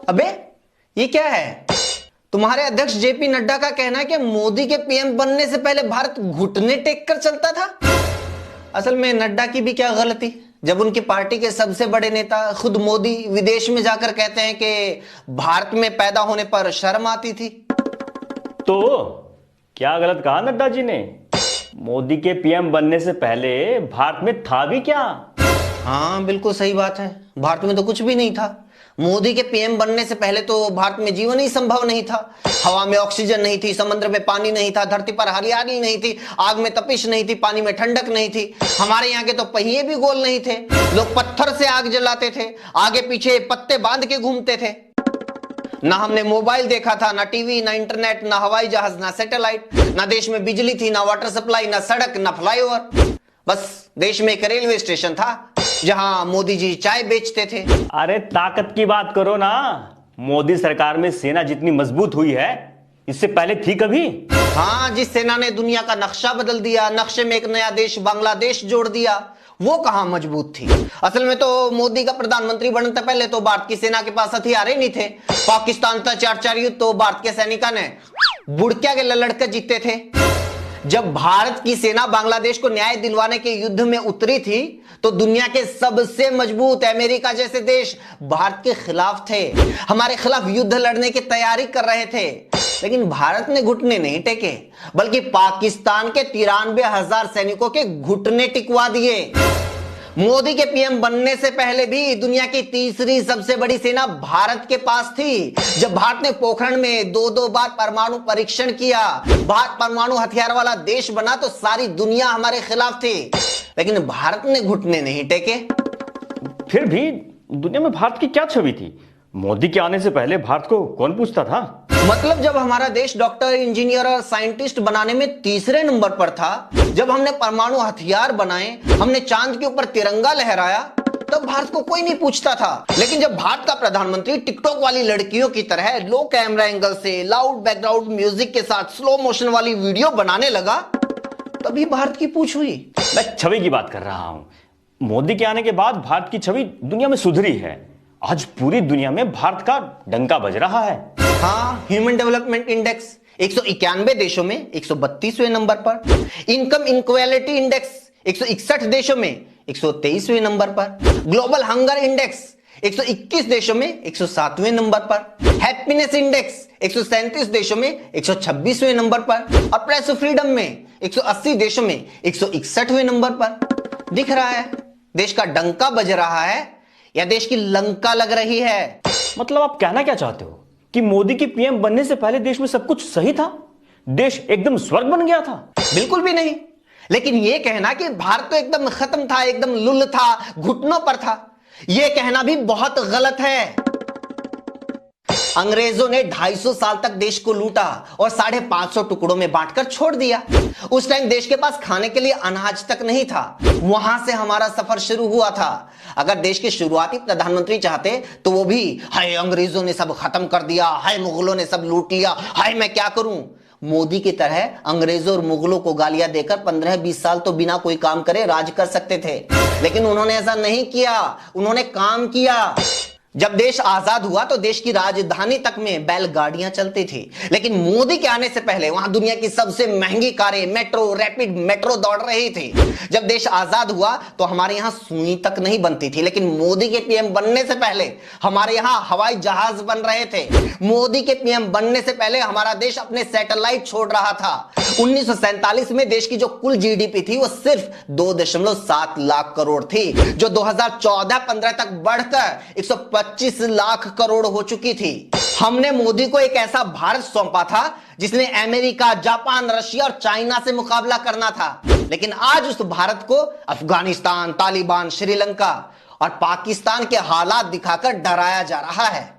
अबे ये क्या है? तुम्हारे अध्यक्ष जेपी नड्डा का कहना है कि मोदी के पीएम बनने से पहले भारत घुटने टेक कर चलता था। असल में नड्डा की भी क्या गलती, जब उनकी पार्टी के सबसे बड़े नेता खुद मोदी विदेश में जाकर कहते हैं कि भारत में पैदा होने पर शर्म आती थी। तो क्या गलत कहा नड्डा जी ने? मोदी के पीएम बनने से पहले भारत में था भी क्या? हाँ बिल्कुल सही बात है, भारत में तो कुछ भी नहीं था। मोदी के पीएम बनने से पहले तो भारत में जीवन ही संभव नहीं था। हवा में ऑक्सीजन नहीं थी, समुद्र में पानी नहीं था, धरती पर हरियाली नहीं थी, आग में तपिश नहीं थी, पानी में ठंडक नहीं थी। हमारे यहाँ के तो पहिए भी गोल नहीं थे, लोग पत्थर से आग जलाते थे, आगे पीछे पत्ते बांध के घूमते थे। ना हमने मोबाइल देखा था, ना टीवी, ना इंटरनेट, ना हवाई जहाज, ना सैटेलाइट, ना देश में बिजली थी, ना वाटर सप्लाई, ना सड़क, ना फ्लाईओवर। बस देश में एक रेलवे स्टेशन था जहां मोदी जी चाय बेचते थे। अरे ताकत की बात करो ना। मोदी सरकार में सेना जितनी मजबूत हुई है, इससे पहले थी कभी? हाँ, जिस सेना ने दुनिया का नक्शा बदल दिया, नक्शे में एक नया देश बांग्लादेश जोड़ दिया, वो कहां मजबूत थी। असल में तो मोदी का प्रधानमंत्री बनने पहले तो भारत की सेना के पास हथियार ही नहीं थे। पाकिस्तान था 4-4 युद्ध तो भारत के सैनिकों ने बुड़किया के लड़कर जीते थे। जब भारत की सेना बांग्लादेश को न्याय दिलवाने के युद्ध में उतरी थी तो दुनिया के सबसे मजबूत अमेरिका जैसे देश भारत के खिलाफ थे, हमारे खिलाफ युद्ध लड़ने की तैयारी कर रहे थे। लेकिन भारत ने घुटने नहीं टेके, बल्कि पाकिस्तान के 93,000 सैनिकों के घुटने टिकवा दिए। मोदी के पीएम बनने से पहले भी दुनिया की तीसरी सबसे बड़ी सेना भारत के पास थी। जब भारत ने पोखरण में 2-2 बार परमाणु परीक्षण किया, भारत परमाणु हथियार वाला देश बना तो सारी दुनिया हमारे खिलाफ थी, लेकिन भारत ने घुटने नहीं टेके। फिर भी दुनिया में भारत की क्या छवि थी? मोदी के आने से पहले भारत को कौन पूछता था? मतलब जब हमारा देश डॉक्टर, इंजीनियर और साइंटिस्ट बनाने में तीसरे नंबर पर था, जब हमने परमाणु हथियार बनाए, हमने चांद के ऊपर तिरंगा लहराया, तब भारत को कोई नहीं पूछता था। लेकिन जब भारत का प्रधानमंत्री टिकटॉक वाली लड़कियों की तरह लो कैमरा एंगल से लाउड बैकग्राउंड म्यूजिक के साथ स्लो मोशन वाली वीडियो बनाने लगा, तभी भारत की पूछ हुई। मैं छवि की बात कर रहा हूं। मोदी के आने के बाद भारत की छवि दुनिया में सुधरी है। आज पूरी दुनिया में भारत का डंका बज रहा है। हाँ, ह्यूमन डेवलपमेंट इंडेक्स 191 देशों में 132वें नंबर पर, इनकम इनक्वालिटी इंडेक्स 161 देशों में 123वें नंबर पर, ग्लोबल हंगर इंडेक्स 121 देशों में 107वें नंबर पर, हैप्पीनेस इंडेक्स 137 देशों में 126वें नंबर पर, और प्रेस फ्रीडम में 180 देशों में 161वें नंबर पर। दिख रहा है देश का डंका बज रहा है या देश की लंका लग रही है? मतलब आप कहना क्या चाहते हो कि मोदी के पीएम बनने से पहले देश में सब कुछ सही था, देश एकदम स्वर्ग बन गया था? बिल्कुल भी नहीं, लेकिन यह कहना कि भारत तो एकदम खत्म था, एकदम लुल्ल था, घुटनों पर था, यह कहना भी बहुत गलत है। अंग्रेजों ने 250 साल तक देश को लूटा और 550 टुकड़ों में बांटकर छोड़ दिया। उस टाइम देश के पास खाने के लिए अनाज तक नहीं था, वहां से हमारा सफर शुरू हुआ था। अगर देश के शुरुआती प्रधानमंत्री चाहते तो वो भी हाय अंग्रेजों ने सब खत्म कर दिया, हाय मुगलों ने सब लूट लिया, हाय मैं क्या करूं, मोदी की तरह अंग्रेजों और मुगलों को गालियां देकर 15-20 साल तो बिना कोई काम करे राज कर सकते थे। लेकिन उन्होंने ऐसा नहीं किया, उन्होंने काम किया। जब देश आजाद हुआ तो देश की राजधानी तक में बैलगाड़ियां चलती थी, लेकिन मोदी के आने से पहले वहां दुनिया की सबसे महंगी कारें, मेट्रो, रैपिड मेट्रो दौड़ रही थी। जब देश आजाद हुआ तो हमारे यहां सुई तक नहीं बनती थी, लेकिन मोदी के पीएम बनने से पहले हमारे यहां हवाई जहाज बन रहे थे। मोदी के पीएम बनने से पहले हमारा देश अपने सैटेलाइट छोड़ रहा था। 1947 में देश की जो कुल जीडीपी थी वो सिर्फ 2.7 लाख करोड़ थी, जो 2014-15 तक बढ़कर 125 लाख करोड़ हो चुकी थी। हमने मोदी को एक ऐसा भारत सौंपा था जिसने अमेरिका, जापान, रशिया और चाइना से मुकाबला करना था, लेकिन आज उस भारत को अफगानिस्तान, तालिबान, श्रीलंका और पाकिस्तान के हालात दिखाकर डराया जा रहा है।